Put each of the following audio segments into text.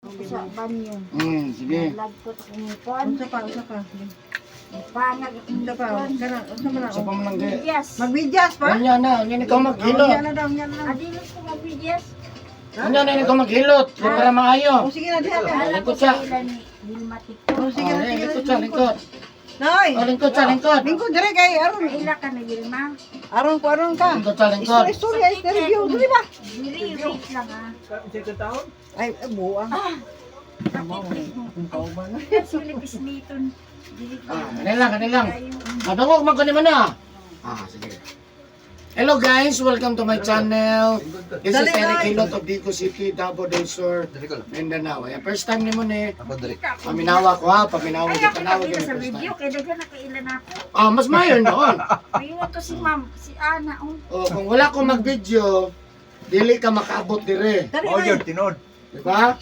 Sa banyo. Sige. Lagkot ang ngipon. Unsa pa. Pangag ang Unsa pa. ngipon. Kana, unsa man Sa ako? pamangga. Yes. Magbidyas pa? Anya na, anya ikaw maghilot. Yan na daw, yan na. Adilos ko mabidyas. Anya na ikaw maghilot. Para maayo. O sige na, diha ka. Alam ko Lingkod siya. sa ilan ni Wilma Tito. O sige na, Lingkod sa lingkod. Nay! Lingkod sa lingkod. Lingkod dire kay aron. Ila ka ni Wilma. Aron ko aron ka. Lingkod sa lingkod. Istorya, review, dili ba? Dili, wait lang ha. Ay, buang. Kung kauban na. Silipis niton. Dili ko. Kanilang. Madungog man ko ni mana. Sige. Hello guys, welcome to my channel. This is Eric Hilot of Dico City, Davao del Sur, Mindanao. Ayan, first time ni mo ni. Paminawa ko ha, paminawa Ay, kita ako tawag nakita yung sa first video. time. Kaya dagan nakailan ako. Mas mayon noon. Ayun to si ma'am, si Ana. Kung wala ko mag-video, dili ka makaabot dire. Oh, yun, tinod. Diba?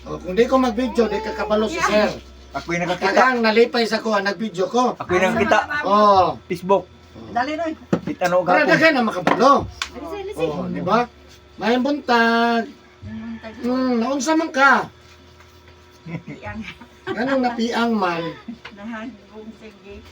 Kung di ko mag-video, di ka kabalo si sir. Ako'y nakakita. Tagang nalipay sa ko, nag-video ko. Ako'y nakakita. Oh, Facebook. Dali noy. Kita no para gapon. dagan na makabalo. Lisi. Di ba? May buntag. Naunsa man ka? Yang Anong napiang man? nahagong sige.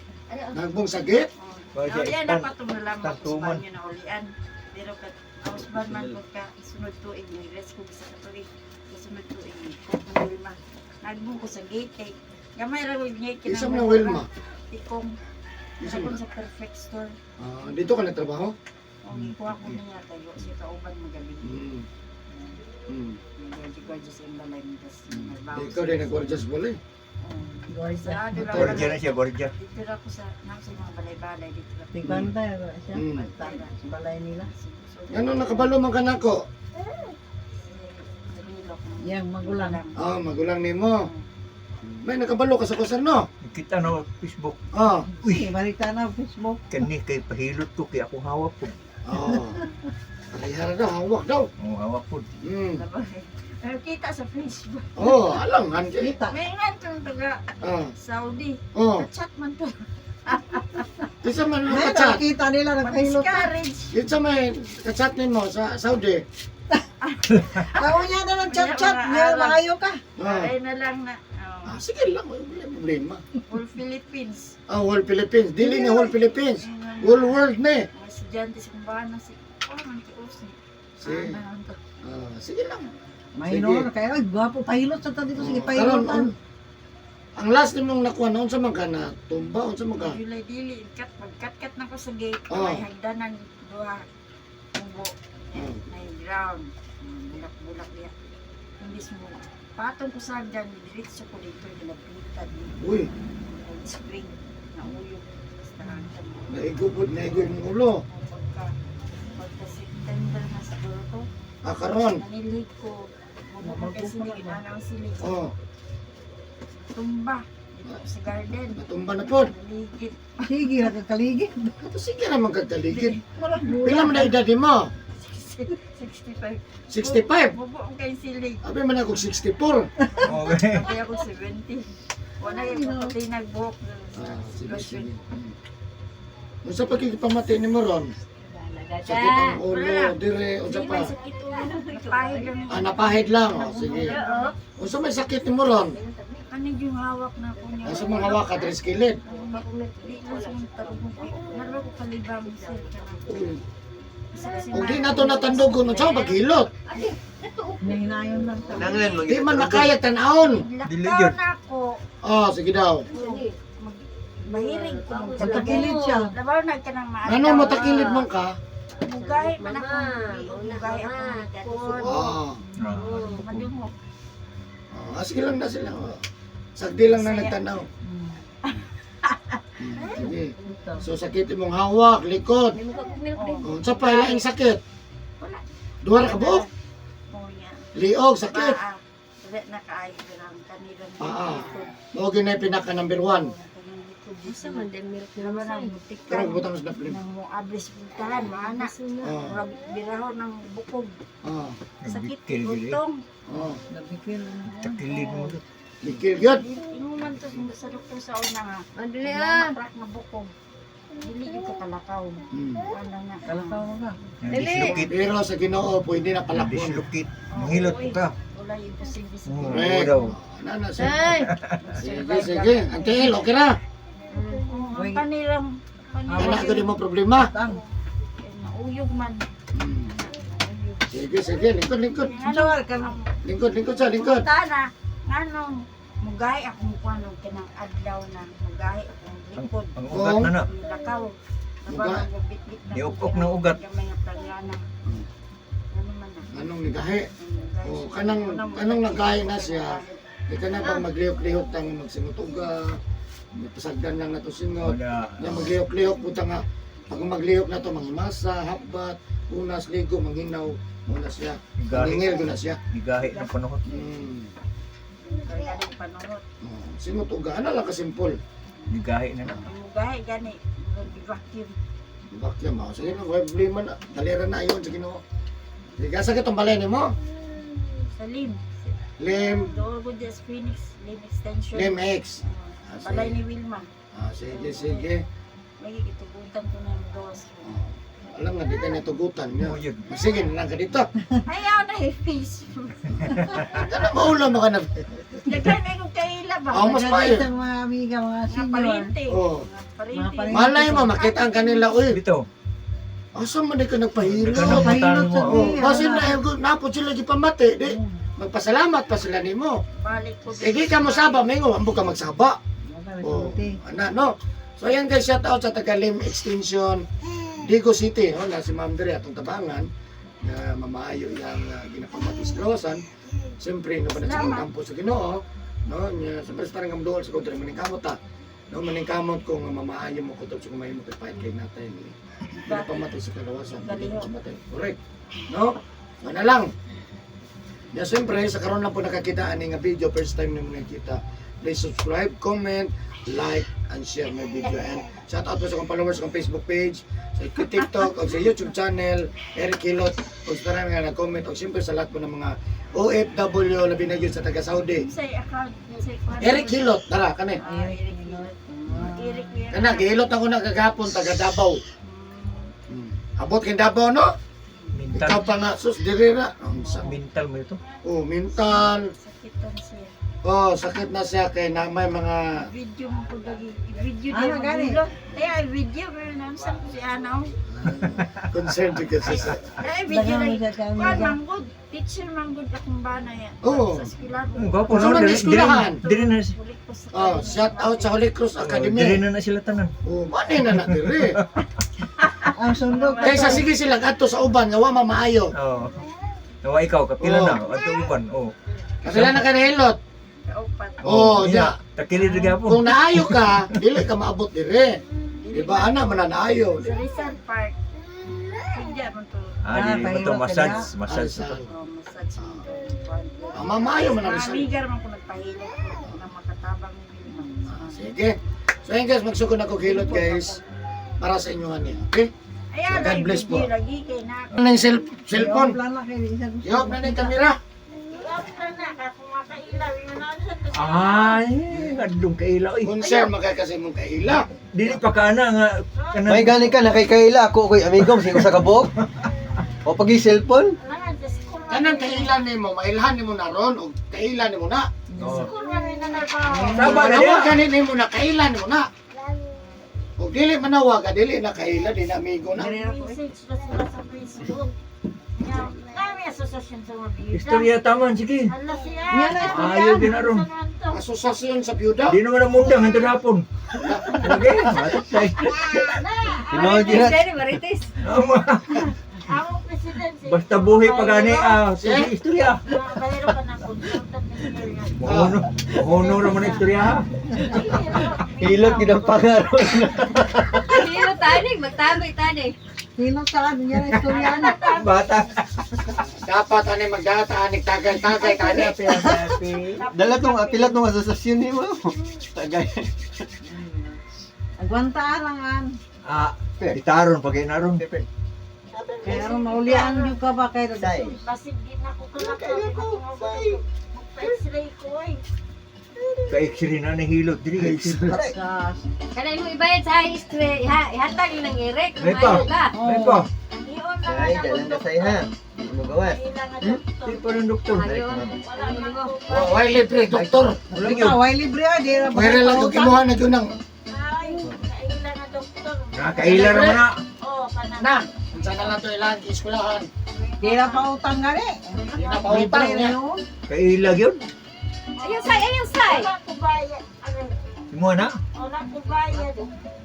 Nagbong sagit? Ulian na pa itong nalaman ko sa Tatuman. banyo na ulian. Pero kat ausban man ko ka sunod tuig ni rest ko sa katuig. Sunod tuig ko kung Wilma. Nagbong ko sa gate kay gamay ra ko niya Isa mo na Wilma. Tikong Isa sa mo na. sa perfect store. Dito ka nagtrabaho? Kung ikuha ko niya tayo si kauban magaling. Medyo sa imbalay mo tas nagbawas. Ikaw din nag-gorgeous bola eh. Sa ano lang Gorgia na siya, Gorgia. dito ra ko sa nasa mga balay-balay dito ra. Tiganda siya. Mm. Balay nila. Anong nakabalo man ka nako? Yang magulang. Magulang nimo. May nakabalo ka sa kusar no? Kita no Facebook. Uy, balita na Facebook. Kani kay pahilot ko kay ako hawak po. Alihara daw, hawak daw. Oh, hawak po. Kita sa Facebook. Alangan kay. Kita. May nga itong taga Saudi. Chat man to. Isa man mo May kachat. nakita nila nagpahilot. Miscarriage. Isa may kachat nimo sa Saudi. Ako niya na ng chat-chat. Niya maayo ka. Ay na lang na. Sige lang, wala problema. All Philippines. Whole Philippines. Dili na whole Philippines. Whole world na eh. Mga estudyante sa kumbahan na si Mantios ni. Sige. Sige lang. Mahino na kaya. Ay, gwapo. Pahilot sa dito. Sige, Karon, pahilotan. ang last nimong nakuha noon sa mga na tumba, unsa mga July dili. Pagkat-kat na ko sa gate. Oh. May hagdanan. Duha. Tubo. May ground. Bulak-bulak niya. Hindi mo. Patong ko sa hagdan. Diretso ko dito. Nilapitan. Uy, Spring. Nauyog. Basta hagdan. naigubod ng ulo. Pagka September na siguro to. Karon. Nanilig ko. Bumabag kay silig. Inanang silig. Tumba. Dito sa garden. Natumba na pod. Naligid. Sige, nakakaligid. Sige naman kagkaligid. Walang Pila man na edad mo? 65. 65. Bubo ang kay silig. Abi man ako 64. Okay. Kaya ako 70. Wala yung pati nagbuhok. Sige. Unsa pa kikipamati nimo ron? Sakit ang ulo, dire, unsa Hindi pa? may sakit ulo. Napahid lang. Napahid lang. Sige. Unsa may sakit nimo ron? Ano yung hawak na ko niya? Asa mga hawak ka tres kilid? Di ko sa mga tarong. Naro ko palibang sir. Kung di na to natandugon, unsa paghilot? Nahinayon lang. Di man makaya tan-aon. Lockdown ako. Sige daw. Mahirig ko. Magtakilid siya. Dabaw na ka ng maaga. Ano mo takilid man ka? Mugahe man ako. Mugahe ako. Madungog. Sige lang na sila. Sagdi lang na nagtanaw. Sige. So sakit imong hawak, likod. Unsa pa laing sakit? Wala. Duha ra ka buok? Kuya. Liog, sakit. Dili na kaayo lang kanilang. Mao gyud na pinaka number 1. Isa man din milk naman ang butik. Karang butang sa daplin. Nang mo ablis butaran, maana. Murag biraho ng bukog. Sakit utong. Nabikil. Takilid mo. Likil gyud. Inuman to sa doktor sa una nga. Madali Naprak na bukog. Dili yung kakalakaw. Ano nga. Kalakaw mo ka. Dislocate. Pero sa Ginoo pwede na palakon. Dislocate. Mahilot ka. wala yung imposible sa Oo. Ginoo. Correct. daw. Ano, sige. Ay! Sige, sige. Ante El, okay na. Ang kanilang Anak ko di mo problema. Tang. nauyog man. Hmm. Sige, sige. Lingkod, lingkod. Sure ka na. Lingkod, lingkod sa lingkod. Tana, nganong mugay akong kuano kanang adlaw na mugay akong lingkod. Ang ugat na na. Lakaw. Mugay? Bit-bit na Niupok ng ugat. Gamay nga paglana. Ano man na. Anong nigahi? Mugay. O, kanang nagahi na siya. Di ka na bang maglihok-lihok tang magsinutuga. May pasagdan lang na to singot. Wala. Yung maglihok-lihok puta nga. Pag maglihok na to, mangimasa, habat, unas, ligo, manghinaw. Muna siya. Ningil ko na siya. Igahi ng panahon. Kaya din panahon. Sinutuga. Ano lang kasimple? Igahi na na. Ang mugay gani vacuum. Bakya mo. Sige na, wala problema na. Talera na yun. Sige na. Sige, sakit ang balay mo. Sa lim. Lim. Doon ko just Phoenix lim extension. Lim X. Balay ni Wilma. Sige, sige. Lagi itugutan ko na yung gawas ko. Alam nga, di ka natugutan niya. Oo, yun. Sige, na lang ka dito. Ayaw na face. Ano maulam mo ka na? Daghan na yung kaila ba? Oo, mas payo. Sa mga amiga, mga Mga senior. parente. Oo. Mga parente. Mga parente. Malay mo, makita ang kanila. Uy, Dito. asa man di ka nagpahilo? Ganang Mahilot mata sa mo. Oh, Iya, kasi wala. napod sila di pamati. Di, magpasalamat pa sila ni mo. Balik ko. Hindi ka mo saba, mengo, ambo ka magsaba. Oh, Buti. ana, no? So yan guys, shout out sa Tagalim Extension, Digo City, no? Na si Ma'am Dre atong tabangan, na mamaayo yung ginapamatistrosan. Siyempre, no ba na sa kampo sa Ginoo, no? Nya, siyempre sa tarang kamdool sa kontra, maningkamot ta. No, maningkamot kung mamaayo mo kung sa kumain mo kay pahit kay natin. Ginapamatis sa kalawasan. Correct. No? So na lang. Ya siyempre, sa karon lang po nakakita ani nga video, first time nimo nakita. Please subscribe, comment, like, and share my video. And shout out po sa kong followers sa Facebook page, sa TikTok, o sa YouTube channel, Eric Hilot, o sa tanan nga nag-comment, o siyempre sa lahat po ng mga OFW, labi na yun sa taga-Saudi. Sa account. Eric Hilot, tara, kani. Eric Hilot. Eric Hilot. Kana, gihilot ako na kagapon, taga Davao. Abot kay Davao, no? Ikaw Mental. pa nga, sus, diri na. Mental mo ito. Oh, mental. Sakitan siya. Oh, sakit na siya kay na may mga Video mo ko lagi. Video Ano, din gani? mo. Kaya video pero nansan ko si Anaw. concern kasi sa Kaya video Daghan mo lagi. siya ka Kuan amiga. manggod. Teacher manggod akong bana yan. Oo. Sa eskwela ko. Ang gwapo Gusto no. lang Diri eskwelahan. diri na. Ulit ko sa Oh, shout out sa Holy Cross Diri Academy. na sila tanan. Oh, mani na diri. Ang sundok. Kaysa sige sila adto sa uban nga wa mamaayo. Oo. Nawa ikaw kapila na. Adto uban. Oh. Sila na kanahilot. kaupat. Oh, ja. Takili rin po. Kung naayo ka, dili ka maabot diri. Di ba ana man naayo? Sa Rizal Park. Hindi mo to. Dili mo to massage. Massage ito. Oh, massage mo to. Ah, mamaayo man ang Mga Rizal. amigar man ko nagpahilot ko na makatabang ni Wilma. Sige. So ayun guys, magsugod ako hilot guys para sa inyo niya. Okay? Ayan, God ay bless video po. lagi kay na. Ano yung cellphone? Plan na kayo. Isa gusto. Yok na ni kamera. After na, kung makailaw, yun na sa to. Ay, adlong kaila. Oy. Concern magkakasi mong kaila. Dili pa kana nga. May gani ka, nakikaila ako ko'y amigong, sino sa kabok? O pag cellphone? Kailangan sa school. Kanang kailan nimo, mailhan nimo na ron o kailan nimo na. Oh. School man rin na nalpa. Tama na Manawag niya. ganin nimo na kailan nimo na. O dili manawag ka, dili na kailan, di na amigo na. Message na sila sa Facebook. Yan, kami asosasyon sa mga biyuda. Istorya taman sige. Hala siya. Yan na, istorya. Ayaw din aron. Asosasyon sa byuda. Di naman ang mundang hantod hapon. Okay. Matatay. Tinood yun na. Ako presidente. Basta buhay pa gani. Sige istorya. Bayro ka ng consultant engineer. Mahuno naman ang istorya ha. Hilot ginang pangaron. Sino tani? Magtaboy tani. Sino ka? Yan ang istorya na. Bata. Dapat ani magdata ani tagay-tagay kani. Dala tong apilat tong asosasyon ni mo. Tagay. Agwanta lang an. Itaron pag inaron. Kaya ron maulian yung ka ba kayo. Basig din ako kalakaw. Magpa-x-ray ko eh. Ka-x-ray na nahilot. Dili ka-x-ray. Gas. Kanay mo ibayad sa history. Ihatag yun ng Eric. May pa. Kumayo ka. May pa. Iyon na Ay, nga dalan ka na sa iha. Magawa. Di pa rin doktor. Ayun. Why libre, doktor? Walang Ikaw, yun. ay libre ah. Di na Pwede lang yung kimuha na yun ng... Nakakaila naman na. Na, sana lang ito ilang iskulahan. Di na pa utang nga rin. Hindi na pautang Libre niya. yun. Kaila yun. Ayun, say. Ayun, say. Simuha na.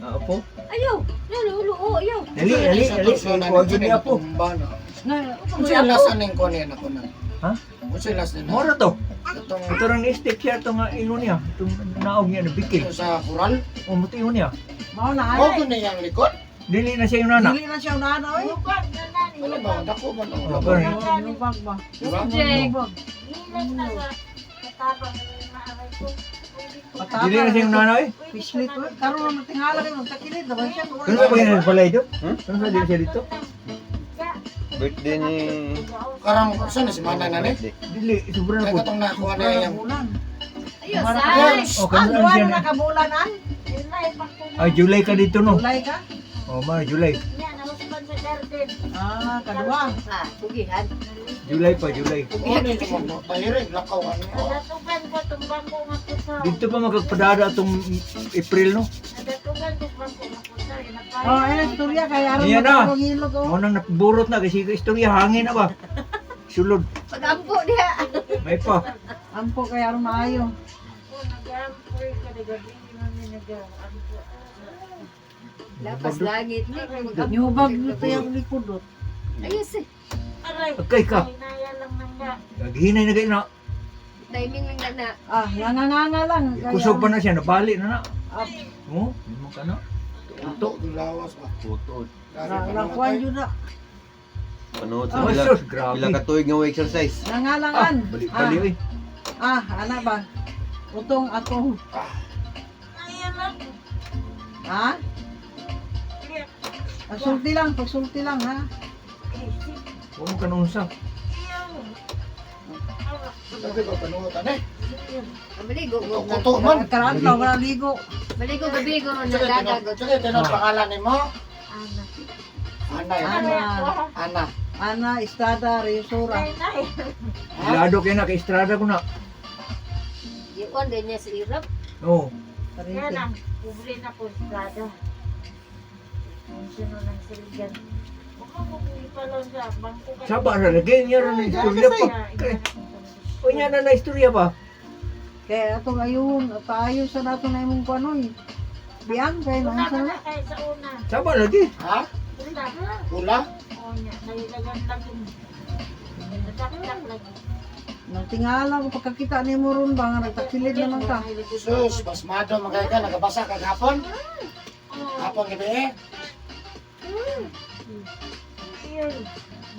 Apo. Ayun. Lulu. Ayun. Dali. Huwag yun niya po. Kung siya last aning ko niya ako na. Ha? Kung siya last na. Mora to. Itong Ito rin ni-stick siya itong ingon niya. Itong naog niya na bikil. sa kural. O, muti yun niya. Mao na Mo ay. ko na yung likod. Dili na siya yung nana. Dili na siya unana oy. Ano ba? Dako ba? Wala pa rin. Lubag ba? Diba? Jake. Lubag. Dili na siya yung nana eh. Pislit oy. Karon na tingala rin magtakilid ba siya? Ano ba yung palay ito? Ano ba dili siya dito? Birthday ni... Karang saan na si Mana na ni? Dili, sobrang na Kaya po. katong nakuha na yung... Bulan. Ayun, say. O, Ang kanulan buwan siya na na. nakabulanan. Ay, July ka dito no. Bulay ka? O, July. Ah, kadua. Ah, pugihan. July pa, July. Ano yung mga tahirin? Lakaw ano? Dito pa magkagpadada itong April no. Oh, ay istorya kay aron Iyan na. mo hilog oh. Mo nang naburot na kasi istorya hangin na ba. Sulod. Pag-ampo diha. May pa. Ampo kay aron maayo. Lapas langit ni. Nyubag nito yung likod oh. Ayun, say. Pagkay ka. Naghinay na kayo na. Timing lang na. Ah, nanganganga lang. Kaya- Kusog pa na siya, nabali na na. Ah, Oo, hindi mo ka na. Ito, lawas ba? Putol. Lakuan yun na. Panood Oh, sa sus, grabe. ilang katuig nga exercise. Nangalangan. Balik-balik eh. Ana ba? Utong atong. Ha? Pagsulti lang ha. Huwag mo ka nung sa. Sabi ko, panuotan eh. Maligo. Kuto man. Karaan lang, wala ligo. Maligo gabi ko ron Sige, nagdadagot. tinong pangalan ni mo? Ana. Ana. Ana. Ana Estrada Reyesura. Ilado kayo na, kay Estrada ko na. Yun din niya sa Irap. Oo. Karete. Pobre na po Estrada. Ang sino ng siligan. Huwag pa lang sa bangko ka. Saba na lagi, niya rin na istorya pa. O niya na istorya pa. Kaya atong ayun, paayo sa nato na imong kuanoy. Biang kay nang Wala ka sa na kayo sa una. Saba lagi. Ha? Wala ka. Pula? O niya, nailagan lang yung nadakdak lagi. nang tingala ko pagkakita ni mo ron ba nga nagtakilid naman ka. Sus, basmado magkaya ka. Nagabasa ka hapon? Hapon gabi eh? Yun.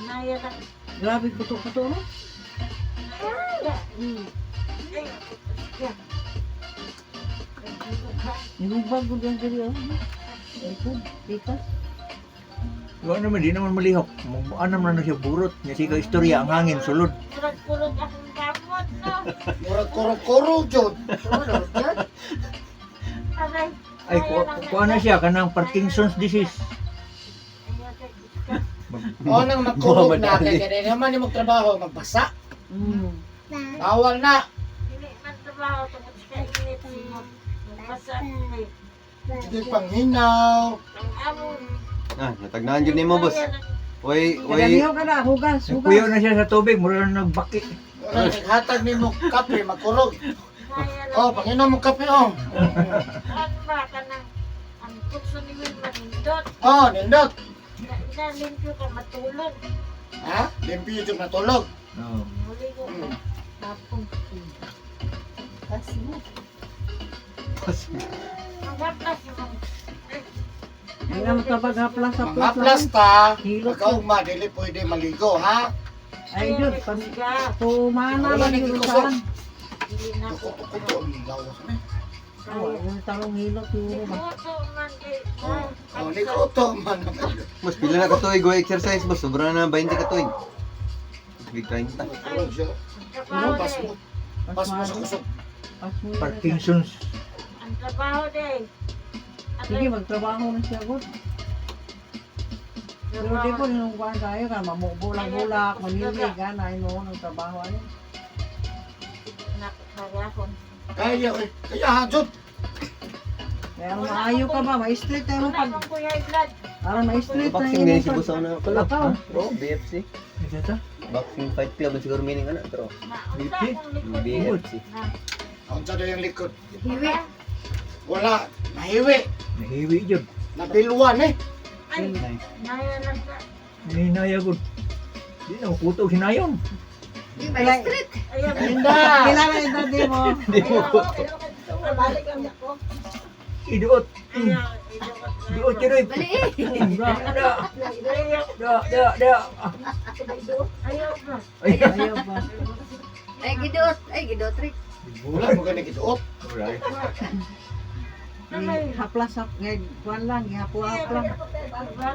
Naya lang. Grabe kuto-kuto no. Nilubag ko diyan diri oh. Likod, likas. Wala naman, di naman malihok. Ano naman na siya burot. Niya siya istorya, ang hangin, sulod. Kurag-kurag akong kamot, no? Murag kuro-kuro, Jod. Aray. Ay, kuha na siya, kanang Parkinson's disease. O nang magkurog na, kaya kaya naman yung magtrabaho, magbasa. Bawal na. Hindi man trabaho, tungkol sa kainit mo. Basta, eh. Hindi panghinaw. Ang amon. Natagnaan yun ni mo, boss. Way, Kadamiho ka na, hugas, Nagpuyo hugas. na siya sa tubig, mura na nagbaki. Wala, naghatag ni mo kape, magkurog. Naya lang. O, panginom mo kape, o. Ano ba ka nang ang tukso ni Wilma nindot? O, nindot. Nalimpyo ka matulog. Ha? Limpyo yung natulog. Oo. Muli ko ka. Tapong. Ang haplas yung Hindi na matabag haplas sa Mga plasta, Hilot pagkaugma, dili pwede maligo, ha? Ay yun, tumana Wala lang nang yun ikusog. saan. hindi na ko. Tuko-tuko, ang lawas na. Yung tarong hilot yun ba? Puso man kay. O, liko to, man. boss, pila na katuig way exercise, boss. Sobra na 20 katuig. Big 30. Tulog siya. Ano, pas mo. Pas mo sa kusog. Parkinson's. Ang trabaho day. Sige, magtrabaho na siya, God. Pero di po nung kuhan tayo ka, mamubulak-bulak, manilig, ganay no, ng trabaho ano. Nakakahapon. Kaya, kaya hajot. Kaya maayo ka ba, ma-street tayo mo Wala pag, mong kuya i-vlog. ma-street na Boxing din si Busaw na pala. Lakaw. Oo, BFC. Isa ta? Boxing fight club siguro meaning ano, pero Naunsa akong likod. BFC. Ang sada yung likod. Hiwi. Wala, nahiwi. Nahiwi jud. Nabilwan eh. Ay, naya lang ka. Ninaya gud. Di na kuto sinayon. Di ba street? Ayaw, Linda! Kailangan yung daddy mo. balik lang ako. Iduot. Ayaw, Iduot jud. Bali eh. Da. ayaw ba? Ayaw ba? Ay giduot Rick. Wala mo ganit ituot. Haplas, ngayon, kuhan lang, ihapulap lang.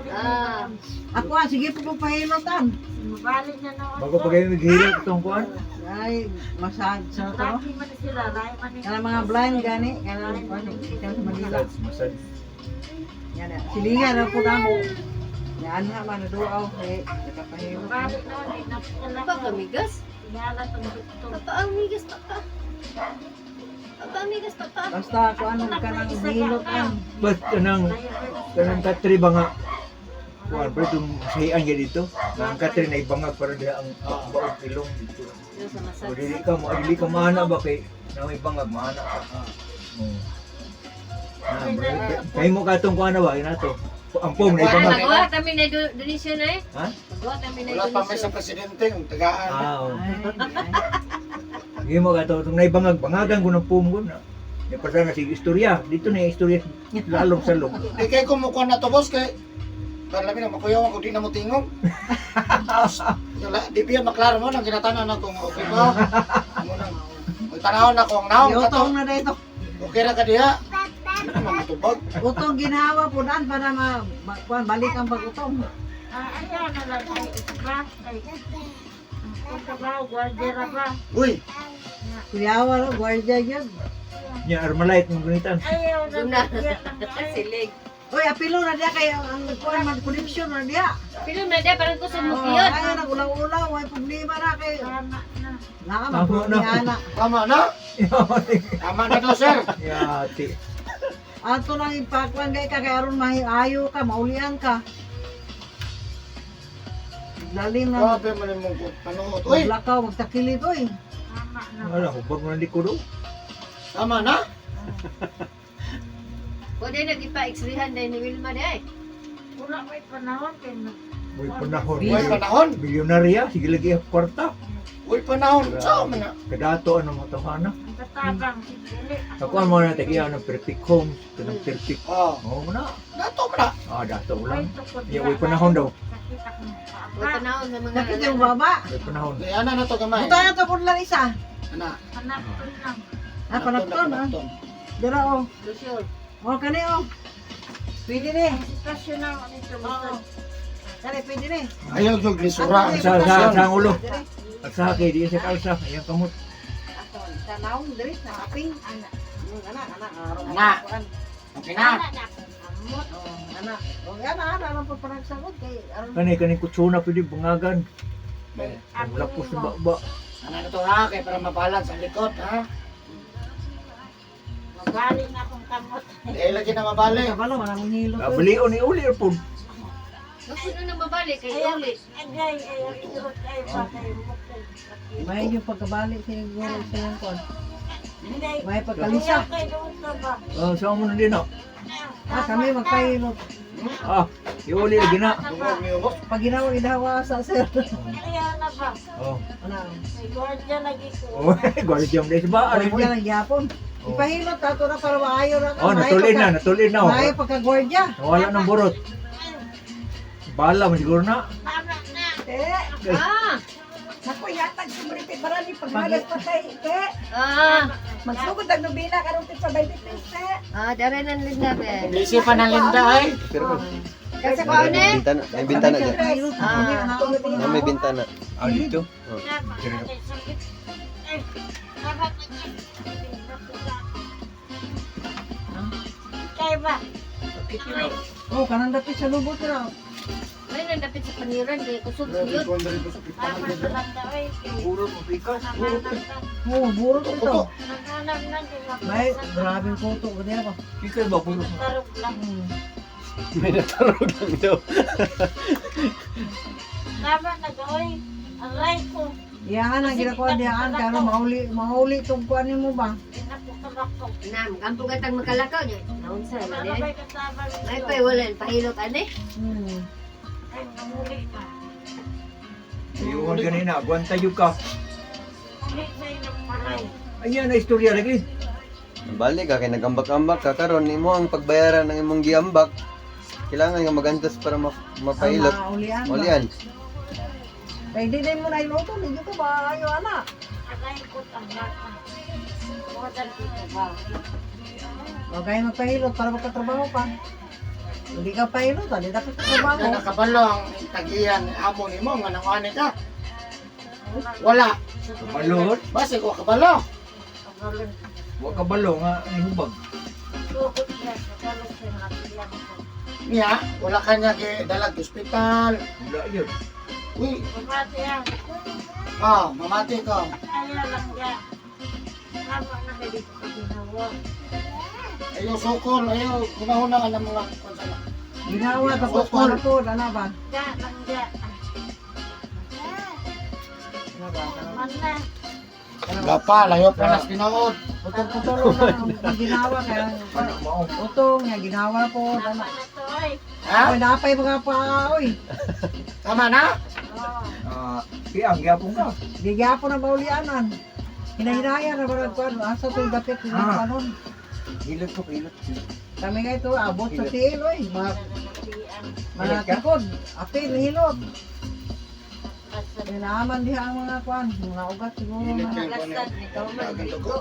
Ah. Ako sige po pahilotan. Mabalik na noon. Bago pa kayo naghihirap itong kuan. Ay, masad sa to. Lagi man sila, lahi man nila. Kana mga blind gani, kana ano, ikaw sa Manila. Masad. Yan, silingan na po namo. Yan ha, manaduaw, eh, nakapahilot. Mabalik na noon, napakala Papa ko. kamigas. Tingala tong gusto. Papa amigas papa. Papa amigas papa. Basta kung ano ka nang hilot yan. But kanang katri ba nga kuan pero itong sahian niya dito. Ang katri na ibangag para diha ang baog ilong dito. Yung sa masad. O dili ka mahana ba kay na may bangag mahana ka. Oo. Kay mo katong kuan na ba inato. Ang pong na ibangag. Magawa kami na donation eh. Ha? Magawa kami na Wala pa may sa donation. presidente, yung tagaan. Oo. Ay, Sige mo kato itong naibangag, bangagan ko ng pumgon na. May pasal na sige istorya. Dito na yung istorya lalong salong. Di kay kumukuha na to, boss, kay karami na makuyaw ako, di na mo tingog. Di biya maklaro mo, nang ginatanan ako, okay ba? Amo nang, magtanaw na ko ang naong kato. utong na dito. Okay ra ka diha. Di na matubag. Utong ginawa po daan para kuhan, balik ang pag-utong. Ayaw na lang ay isba. Ay, ang trabaho, guardiera ba? Uy, Kuyawa ro, gwardiya yun. Niya armalite ng gunitan. Ayaw na Duna. lang. Ay, Silig. Uy, apilo na diya kay ang kuhan man connection na diya. Pero na dia parang kusog mo Oh, kiyot. ayaw na ulaw-ulaw, ay problema na kay. tama na. Naka Tama na. magpunyana. tama na. Tama na to, sir. Yati. Ato lang ipakuan kay ka kay aron mahiayo ka, maulian ka. Lalim na Grabe mo rin mong panuot. Uy, maglakaw, magtakilit oy. Tama na. Wala ko pag mo likod. tama na. Pwede nag-ipa-exrihan dahil ni Wilma dahil. Wala may panahon. Kaya Uy panahon. Uy, panahon. Bilyonarya, sige lagi ang kwarta. Uy, panahon. Saan man na? Kadato ano mo tawhana. ang katabang. Dili. Ako mo na tagiya ng perfect homes, kanang perfect. Oh, Oo mo na. dato mo na. Ah, dato May lang. tukod Ya, na. uy panahon daw. Nakita ko ng Huwag kaabang. panahon sa mga Sakit yung baba. Uy panahon. Ana na to gamay. Buta na to kung lang isa. Ana. Anak ko lang. Ah, panagton ah. Panagton. Dira oh. Lusyol. Oh, kani oh. Pwede ni. Ang sitwasyon na nito. Oo. Kani pwede ni. Ayaw yung glisura. Sa ang ulo. At sa akin, di sa kalsa. Ayan kamot. Ato, sa naong diri sa aping. Anak, anak. Anak. Okay na. Oh, anak. Oh, yan lang po panagsagot kay aron. Kani kutsuna pwede bungagan. Ang lapos na baba. Ana na to ha, kay para mabalance ang likod ha. Magaling akong kamot. Dahil lagi na mabali. Kabalo man ang hilo. Balion ni uli po. Gusto na mabalik kay ulit. Agay, ayaw isurot kayo pa kayo. May yung pagkabalik siguro sa yung kon. Hindi. May pagkalisa. Ayaw kayo doon ka ba? Saan mo na din ako? Ah, kami magpahilot. Ah, iuli lagi na. Tungkol niyo mo. Pag ginawa sa sir. Ayaw na ba? Oh, Ano? May gwardiya lagi ko. oh, guardian din sa ba? Ano mo lang gyapon. Ipahilot ato na para maayo na ka. Oh, natulin na. Maayo pagka-gwardiya. Nawala ng burot. Bala mo siguro na. Tama na. Ah! Naku yatag sumriti para ni paghalas patay ite. Ah! Magsugod ang nubila karon sa 20 pesos. Ah, dara ng linda be. Busy pa ng Linda ay. Pero Kasi ko may ano eh? bintana, may bintana dyan. Ah, May bintana. Ah, dito. Oh. Tama. Sakit. Eh, dapat na. Kaya ba? oh kanang dapit sa lubot ra. May na dapat sa pangiran, kaya kusog Grabe yun. ko ang dali ko sa pitangan Tama dito. sa lang daw eh. Puro mo pikas. Oo, burot ito. Kuto. Naghanap lang din ako. May, grabing kuto ko niya ba? Pikay ba puro mo? Tarog lang. May natarog lang daw. Tama na gawin. Aray ko. Iyahan ang ginakuha diyan, kaya mahuli itong kuha ni mo ba? Pinakutabak ko. Na, kampong gatang makalakaw niya. Naon sa Wala man ba'y kasama nito? Ay pa wala pahilot ane. Ay, namuli na. Ayun ganina, aguanta yung ka. Muli na yun ang malay. Ayan na istorya lagi. Balik ka kay nagambak-ambak ka karon nimo ang pagbayaran ng imong giambak. Kailangan nga magantos para mapailot. Maulian ba? Maulian. Kaya di din mo na iluto, hindi ko ba ayo ana. Alay ko ang bata. Mga dito ba? Huwag kayo magpahilot para makatrabaho pa. Hindi ka pahilot, hindi na Na katrabaho. nakabalo ang tagiyan amo nimo nga nangani ka. Wala. Balot, Base ko kabalo. Kabalon. wa ka balo nga ihubag. Tukot niya. Kabalon siya. Nakiyan ko. Niya, wala kanya dalag ospital. Wala yun. Uy, Pagkati yan. mamati ko. Ayaw lang yan. Tama na na dito ka ginawa. Ayaw sukol, ayaw hunahuna ka ng mga konsala. Ginawa tapos Sukol. para po, ano ba? Da, lang da. Ano ba? Man na. Gapa, layo panas tinood. Putol-putol na ang ginawa kaya. Anak mo. Utong, nga ginawa po. Tama Ano? na to ay. Ha? Ay, napay mga pa, oy. Tama na? Oo. Kiyang gyapon ka. Di gyapo na maulianan. Hinahinaya na ba nagkuhan? Asa to'y dapit pinagpanon. Hilot ko, hilot. Kami nga ito, abot sa tiil, oy. Mga Hilot ka? tikod. Apil, hilot. Basta Pinaman diha ang mga kuhan. Mga ugat siguro. Init Mga. kayo ko na dugo.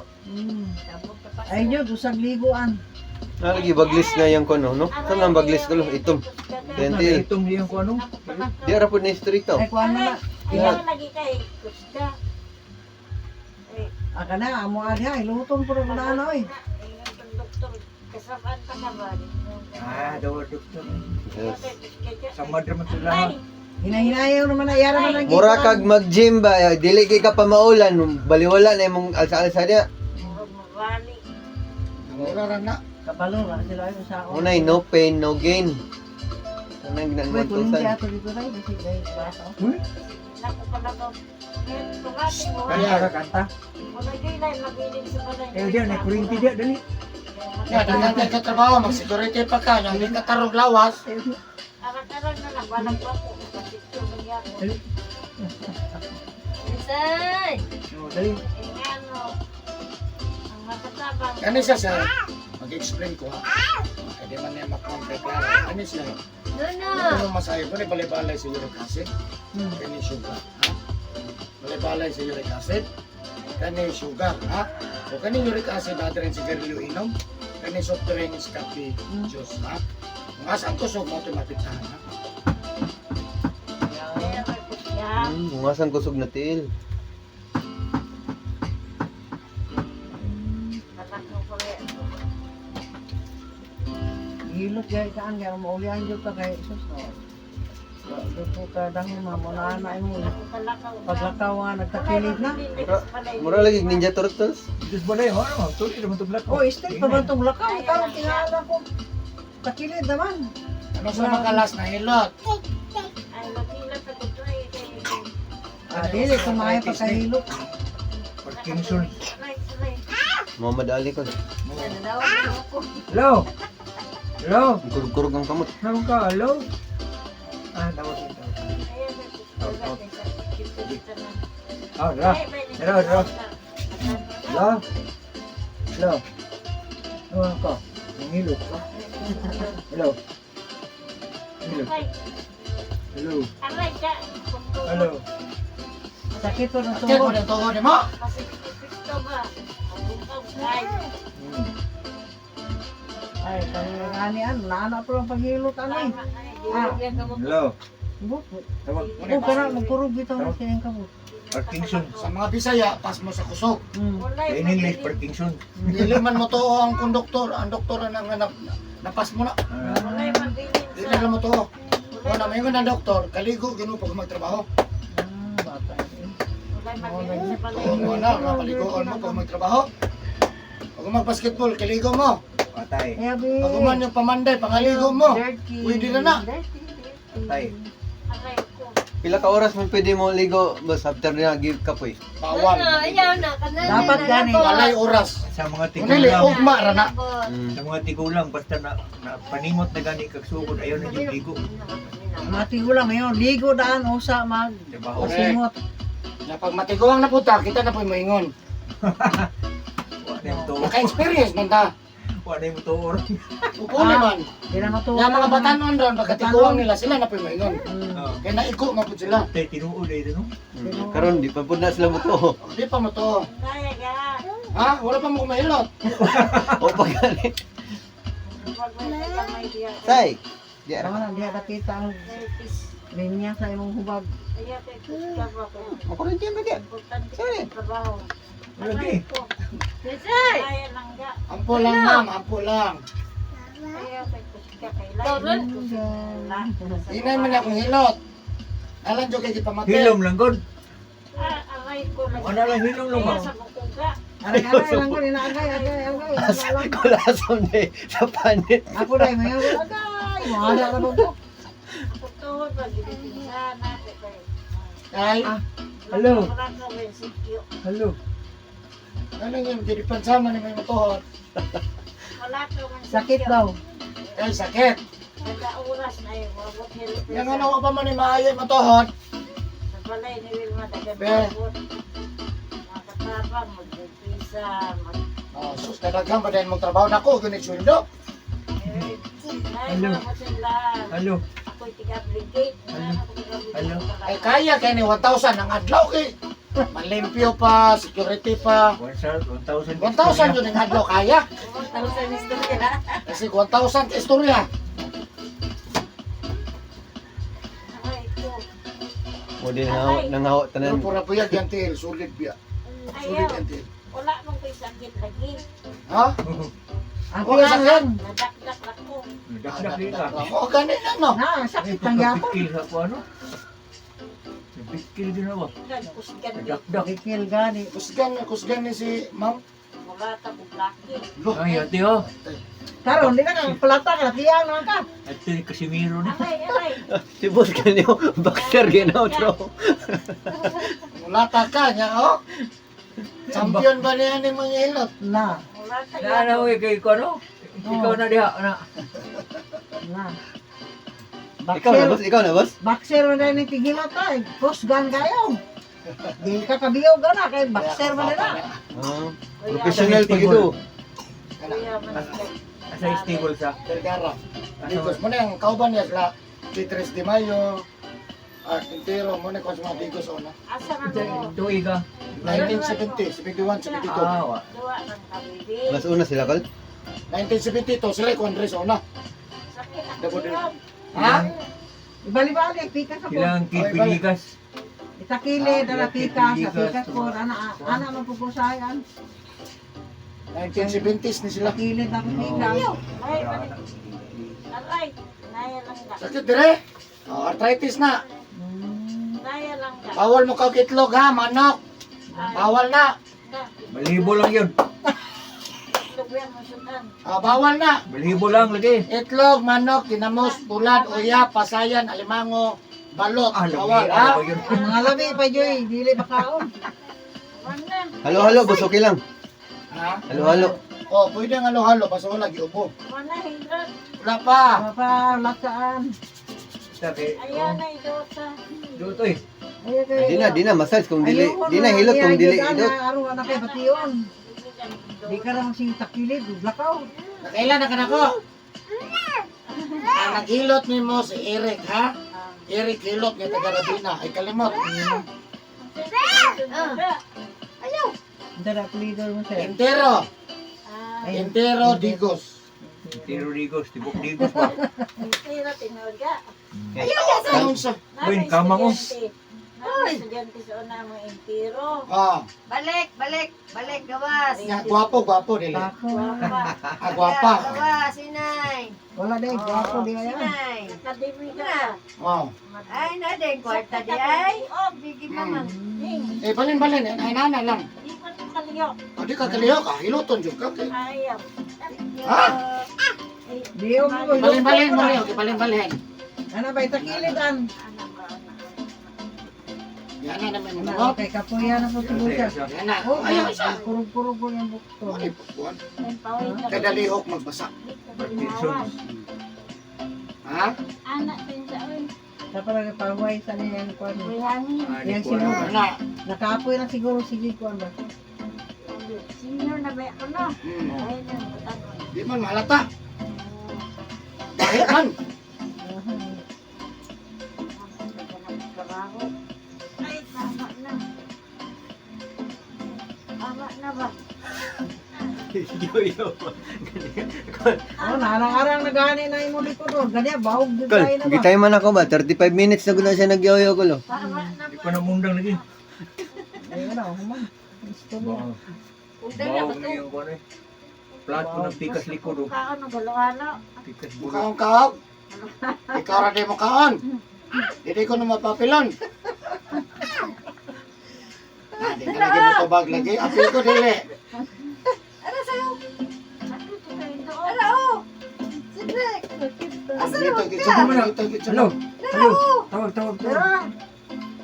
sabot ka pa. Ay, yun, usag liguan. Nalagi baglis na yang kono, no? Saan ang baglis ko lo? Itom. Tentil. Itong diyan ko ano? Di ara pud na history to. Ay, kuhan na na. Ayaw lagi kay kusda. Aka na, amo diha. Ilutong po na na, oy. Ayun ang doktor. Kasabaan pa na ba? Daw doktor. Yes. Sa madra man sila. Ay, Hinahinayaw naman na. Iyara man ang Mura kag mag-gym ba? Dili kay ka pa maulan, baliwala na imong alsa-alsa niya. mabali. Mura na. Kabalo na sila yung sa Unay no pain, no gain. Sanang Uy, kung hindi ginanman ato dito na, kasi dahil bata. Naku pala ko. Tungati mo. Kaya ka kanta. Wala din na mabilin sa balay. Eh diyan ay kurinti dia dali. Ya, dagan kay katrabaho, mag-security pa ka, yung hindi ka tarog lawas. Arak-arak na lang. Walang pa po. Pasito mo niya ako. Isay. No, dali. Ingano. Ang matatabang. Kani siya sir, mag-explain ko ha. Hindi man niya makonteklara. Kani siya, Nono. ano masayo ko, balay-balay sa uric acid, kani sugar. Ha? Balay-balay sa uric acid, kani sugar. Ha? O kani uric acid, natin rin sigarilyo inom, kani soft drinks, coffee, juice. Ha? Mga saan kusog mo ito mapitahan. Ha? Kaya may kusya. Ungasan kusog na til. Tatak mo ko rin. Hilot gaya kaan, kaya maulihan dito ka kay Jesus. Dito ka dang mamunaan na mo. Naku kalakaw na. Paglakaw nga, nagtakilid na. Mura lagi Ninja Turtles. Diyos ba na yun? Ano? Tuloy naman itong Oh, stay pa ba itong lakaw? Ikaw, tingala ko. Takilid naman. Ano sa makalas na hilot? Ay, magila pa dito eh. Dili, kumaya pa kay hilot. Parkinson. Salay. Muhammad Ali ko. Nanawag mo ko. Hello? Hello? Ang kurug-kurug ang kamot. Naman ka? Hello? Tawag ito. Ayan, may kusya. Kita na. Hello? Hello? Hello? Hello? Hello? Naman ka? Ang hilot ka? Hello? Hello? Ay, Hello? aray ka. Hello? Sakit po ng Kaya ko tuhod. na tuhod mo. Kasi pisto ba? Ang bukaw. Ay, Ay, kanganian. Naana po ang paghilot. Ano eh. tama na eh. Hello? Bukod. Tawag. Oh, kana magkurog bitaw na kayang kabut. Parkinson. Sa mga Bisaya, pas mo sa kusog. Walay, In English, Parkinson. Dili man mo to ang konduktor, ang doktor ang napas mo na. Walay mabilin Dili sa... na mo to. O na mayon ng doktor, kaligo gino pag magtrabaho. Bata yun. Wala mag-ibig sa pala. O na, mapaligoon mo pag magtrabaho. Pag mag-basketball, kaligo mo. Patay. Yabi. Pag man yung pamanday, pangaligo mo. Dirty. Pwede na na. Dirty. Patay. Aray ko. Pila ka oras man pwede mo ligo bas after niya give kapoy. Bawal. Ayaw na. Kanana Dapat na gani. ako. Walay oras. Sa mga Unili, tigulang, ugma ra na. sa mga tigulang basta na panimot na gani kag sugod ayaw na gyud ligo. Mati ko lang ngayon. Ligo daan usa mag. Trabaho. Pasimot. Na pag matiguang na puta, kita na po moingon. Wa na yung tuor. Naka-experience man ta. Wa na yung tuor. Upuli man. Di na matuwa. Yung mga batanon ron, pagkatiguang nila, sila na po moingon. Oh. Kaya naiko mapud sila. Tay tinuod ay no. Karon di pa pud na sila mo to. Di pa mo to. Kaya ka. Ha? Wala pa mo kumahilot. O pag gani. Huwag mo na gamay diya. Say. Diya. Tama na, di nakita ang linya sa imong hubag. Kaya kay kusga ba ko. Makulit yan ba diya? Importante Sorry. sa trabaho. Lagi. Aray ko. Sisay. Kaya lang ga. Ampo lang ma'am, ampo lang. Kaya kay kusga kay Tawag. Inay man akong hilot. Alam jo kay gipamatay. Hilom lang gud. Aray ko. Ano lang hilom lang ba? Kaya sa mukha. Aray-aray lang ko, inaagay, agay. Kulason ni sa panit. Ako dahil may agay. Mahal na ba ko? Ako tuhod ba ginitinsa na kay. Ay, Hello. Wala ka rin sikyo. Hello. ano yung di pansama ni may matuhod? Wala ka rin Sakit daw. Ay, sakit. Kada oras na yun. Wabot help. Yung ano pa man ni maayon matuhod. Sa balay ni Wilma dagan Be. wabot. Makatabang magpisa. Oh, sus, kadaghan pa din mong trabaho na ko, ganit sweldo. Ay, Hello. mga ko sila. Hello. Ako'y tiga-brigade. Hello. Ay, kaya kaya ni 1,000 ang adlaw kay. Malimpyo pa, security pa. 1,000. 1,000 yun ang adlaw kaya. Tapos sa istorya. Kasi 1,000 ka istorya. Aray ko. Mo din nangaw Pero tanan. pura buyag yan til, sulit biya. Sulit Ayaw. yan til. Wala mong ko'y sakit lagi. Ha? Ako Okay, lang sakit. lang. Nadakdak ako. Dakdak din ka. Ako, ganit na no. Na, sakit ang yapon. Pikil sa ko ano? Pikil din ako. Nagkusgan din. Dakdak. Dikil gani. Kusgan ni si ma'am. Wala ta kong laki. Loh, Ay, ate oh. Karon, di ka na palata ka. Tiyang naman ka. Ate ni Casimiro ni. Aray. Si boss kanyo boxer ginaw tro. mulata ka niya, oh. Champion ba niya ni mga hilot? Na. Wala ta Na na uy kay ko no. Ikaw na diha na. Na. Ikaw na boss, ikaw na boss. Boxer mo na ni tigilot ay. Kusgan kayo. Di ka kabiyaw ka na. Kay boxer mo na. Ah, professional pag ito. Kuya man Asa stable sa. Vergara. Digos mo na yung kauban niya sila. Titres de Mayo. Quintero mo na kung sa mga digos o na. Asa na mo? Tuig ka. 1970, 71, 72. Ah, wa. Duwa ng kabibi. Mas una sila kol. 1972, sila yung Andres o na. Sakit ang Double siyam. Ha? Ibali-bali. Pika sa po. Ilang kipiligas. Itakili. Dala pika. Sa pika po. Ana mapupusayan. 1970s ni sila. Itakili na pika. Ay, aray. Naya lang ka. Sakit dire. Arthritis na. Naya lang ka. Bawal mo kag itlog ha, manok. Bawal na. Malibo lang yun. Lugyan mo sudan. Bawal na. Malibo lang lagi. Itlog, manok, kinamos, bulad, uya, pasayan, alimango, balot. Ah, Bawal lagi. ha. Ano ba yun? Ang mga labi pa Joy. Dili makaon. Wala. Halo boss, okay lang. Ha? Halo. Oh, pwede ang halo-halo, basta wala giubo. Wala hindrat. Wala pa. Ano pa laksaan. Sabi. Ayan na idota. Duto eh. Di na massage kung dili. Di na hilot kung dili idot. Araw na kay bation. Di ka na magsing takilid. Lakaw. Nakailan na ka na ko? Ang naghilot ni mo si Eric ha? Eric hilot niya taga Rabina. Ay kalimot. Dara leader mo siya. Entero. Ah, Entero Digos. Tiro digos. Tibok digos ba? tira tinaga. Ayun sa. Uy, kama mo. Estudyante sa una mga impiro. Oh, Balik, gawas. ya, gwapo dili. Tako. Guwapa. Gwapa. Gawas, inay. Wala din, gwapo di yan. Inay. Akademika. Oh. Ay, na din, kwarta di ay. Oh, bigi mama. Eh, balin, ay nana lang. Di pa ito kaliyo. O, di ka kaliyo ka, hiluton dyan ka. Ayaw. Ha? Diyo mo. Balin mo rin, balin. Ano ba, itakilitan? Ano ba? Yan na naman Ano, mo. okay, kapuya na po siguro siya. Yan na. Oh, Ayaw isa. kurog-kurog ko yung bukto. Ay, pupuan. Pawid na. Kadalihok magbasa. Parkinson's. Ha? Anak din sa oy. Dapat lang ipahuay sa niya yung kwan. May hangin. Yan siguro. Yan na. Nakapoy na siguro sige kwan ba? Senior na ba ako no? Hmm. Ayun yung butang. Di man malata. Dahil man. Trabaho. Ay, tama na. Tama na ba? Oh, narang-arang na gani na yung muli ko doon. Ganyan, bahog din Kol, tayo na ba? gitay man ako ba? 35 minutes na guna siya nagyoyo ko lo. Tama na Di ba? pa namundang lagi. Ayun na, human. Gusto mo. Bawang na yung kuwan eh. Plato ng pikas likod oh. Kaon ng galuhalo. Pikas bulo. Mukhang kaog. Ikaw ra di mo kaon. Hindi ko na mapapilon. Di ka lagi mo tubag lagi. Apil ko dili. Ano ito kayo doon? Dito, gitsa mo. Hello. Tawag. Pero,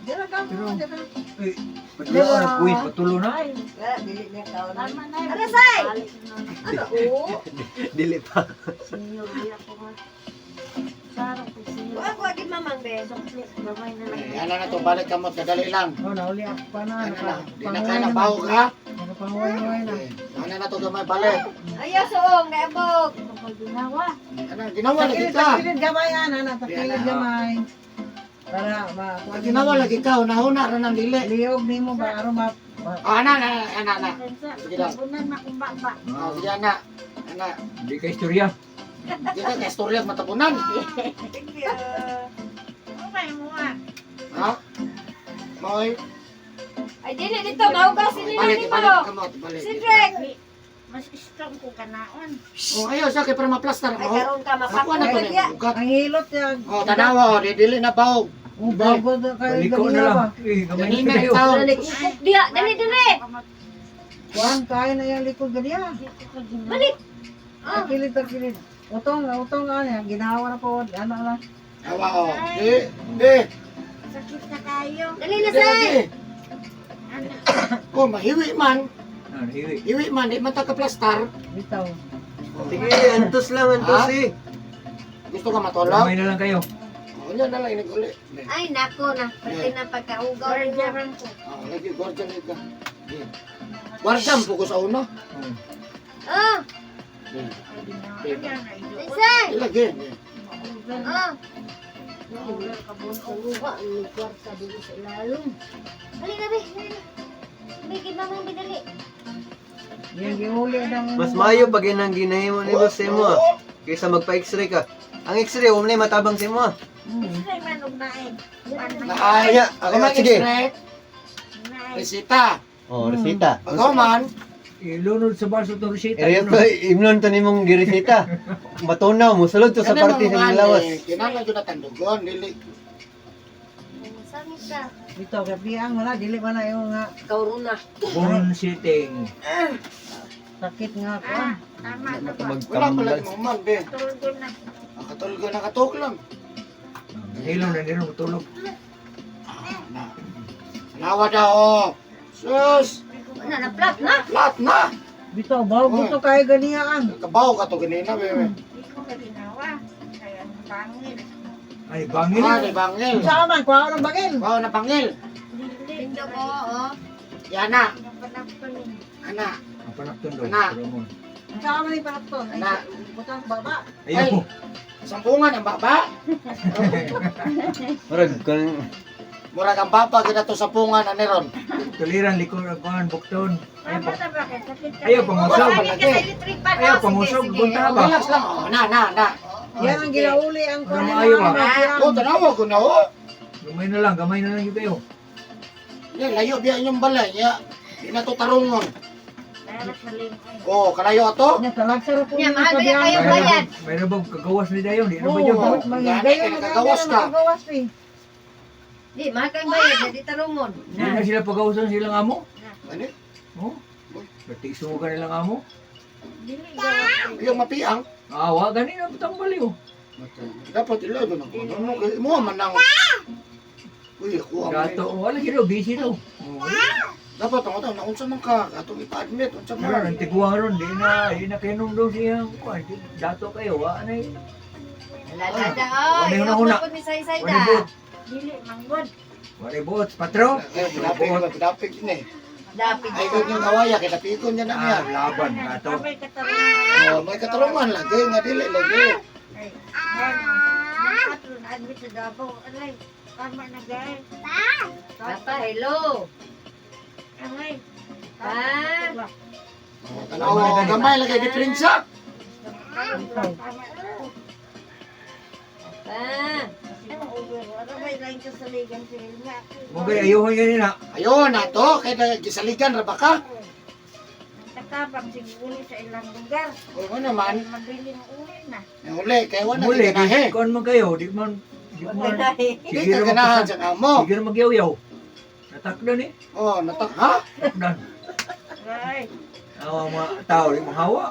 dira ka mo, dira. Eh, patlo na kuwis, patulo na. Ay, Dili niya tao na. tama na. Ano say? Dili pa. Senior di ako ha. Sarap ko senior. Wag, wag, mamang be. Sukli, gamay na lang. Ano na to, balik ka mo, kadali lang. Oh, nauli ako pa na. Ano na, di na ka nabaho ka. Nakapanguhay-huhay na. Ano na to gamay, balik. Ayaw suong, naabog. Kapag ginawa. Ano, ginawa lagi Takilid, ka. takilid gamay, ana. Takilid gamay. Para, Pag ginawa lagi ka, una-una ra ng dili. Liyog ni mo ba, araw ma... Ana. Pensa, Sige daw. tabunan na kung baba. Sige na. Ana, Hindi ka istorya. di ka kastorya matapunan. Okay mo nga. Ha? Moy, Ay, dili dito, mahugasin nila balik, ni balik mo. ka mo, balik. Cedric! Mas strong ko kanaon. Oh, ayaw sa kay para maplastar Ay, mo. karoon ka, Ako na to mapapagod ni ya. bugat. Ang hilot yan. Oh, tanawa oh, dili na baog. Ang bago na kayo Baliko na ganyan lang. ba? Eh, gamay Ganina na kayo. ikaw. Ikok dia, dali, dali. Kuhan, kaya na yung likod ganyan. Balik. Takilid. Utong nga niya. Ginawa na po. Ano lang. Awa oh. Di. Sakit na kayo. Dali na, Di say. lagi. Oh, mahiwi man. Ah, hiwi. Hiwi man, di man plastar. Bitaw. Sige, antos lang, antos eh. Gusto ka matulog? Gamay na lang kayo. Oh, yan na lang inaguli. Ay, nako na. Pati na pagkaugaw rin mo. Barjaran ko. Oh, lagi guardian ka. Guardian po ko sa una. Hmm. Ah, Ayan, ay doon. say. Di lagi. Ah. Maulan ka buong uwa. Ang kwarta dito sa ilalong. Dali na, be. Dali na. Bigay mamang bidali. Yung giuli ng... Mas mayo pag yun ang ginahimo ni boss sa mo ah. Kaysa magpa-x-ray ka. Ang x-ray, huwag na yung matabang sa mo ah. Ay, manog na eh. Naay. Ako man Sige. x-ray. Resita. Oh, resita. Pag man, Ilunod sa baso itong resita. Area pa, imnon to ni mong giresita. Matunaw, musulod to sa party sa lawas. Kinala yun na tandugon. Dili. Sangit ka. Bitaw, kapiang wala. Dili man na yung nga. Kauruna. Bone sitting. Sakit nga ko. Tama na ba? Wala pala Magkambal. mo man, be. Tulog na. Nakatulog ka, nakatok lang. Hilo na nila matulog. Nawa daw, oh. Sus! Ano, na-flat na? Flat na! Bitaw, bago to kayo ganiyaan. Kabaw ka to ganina, bebe. Hindi ko na ginawa. Kaya ang bangil. Ay, bangin Ah, na. ni Bangil. Saan man, kuha ko ng bagil. Bawa na Bangil. Hindi. Pindo ko, oh. Yana, Napanapalin. ana. Ang panakton daw. Anak. Ramon. Saan man yung panakton? Ay, Anak. butang baba. Ayaw. Sampungan ang baba. Murag, kung Murag ang baba, gina to sampungan, aniron. tuliran, likod, kuhan, bukton. Tama na ba? Kaya sakit ka. Ayaw, kayo. pangusog. Sakit ka sa electric pan, Ayaw, oh. pangusog, Sige, gunta sige. ba? Relax lang, oh. Na. Yan ang ginauli ang kuha Ano ng ayaw, mga ah? Oh, tanawa ko na, oh. Gamay na lang yung kayo. Yan, layo biya inyong balay. Ya, di na to tarungon. Pero sa lingkod. Oh, kalayo ato. Nya talagsar po Nya, yung mahal ba yan kabiyahe. kayo bayad? Mayroon bang kagawas ni Dayon? Di na ba Oo. yun? Gawas man Gani, gayon kaya nakagawas ka. nakagawas pa. Di, mahal kayong bayad. Di tarungon. Di na sila pagawasan silang amo? Ano? Oh? Berarti isugan nilang amo? Dili gawas. Yung mapiang. Awa, gani na putang baliw. Dapat ilo doon. Ano kay mo man nang. Uy, ako Gato, wala gino, busy daw. Oh, dapat ang na unsa man ka atong ipa-admit unsa Meron, man. ang tiguang ron, di na kainom daw siya. Dato kayo, wa na yun. Lalada, Ano ay. yung Ako nauna? na po ni Saysay Wala da. bot, Dili manggod. wala bot, patro. Dapig ni. Dapit Ay ko yung awaya kay dapigon niya na niya. Laban, gato. Sabay katarungan. Oh, may katarungan lagi nga dili lagi. Ay, nakatulong na admit sa Davao. Alay, tama na guys. Papa, hello. Alay. Pa. Tanaw gamay lagi diferensya. Tama. Pa. Ano over? Ano ba yung kasaligan sa ilma? Mugay, ayuhon yan nila. Ayo na to kay gisaligan ra ba ka? Katabang siguro sa ilang lugar. O ano naman, Mabili ng uli na. uli kay wala Muli, di ganahe. kuhan man kayo, di man, Di ka ganahan sa kamo. Sige na magyaw-yaw. Natakdan eh, Oh, natak ha? takdan. Right. Awa mga tao, di mahawa.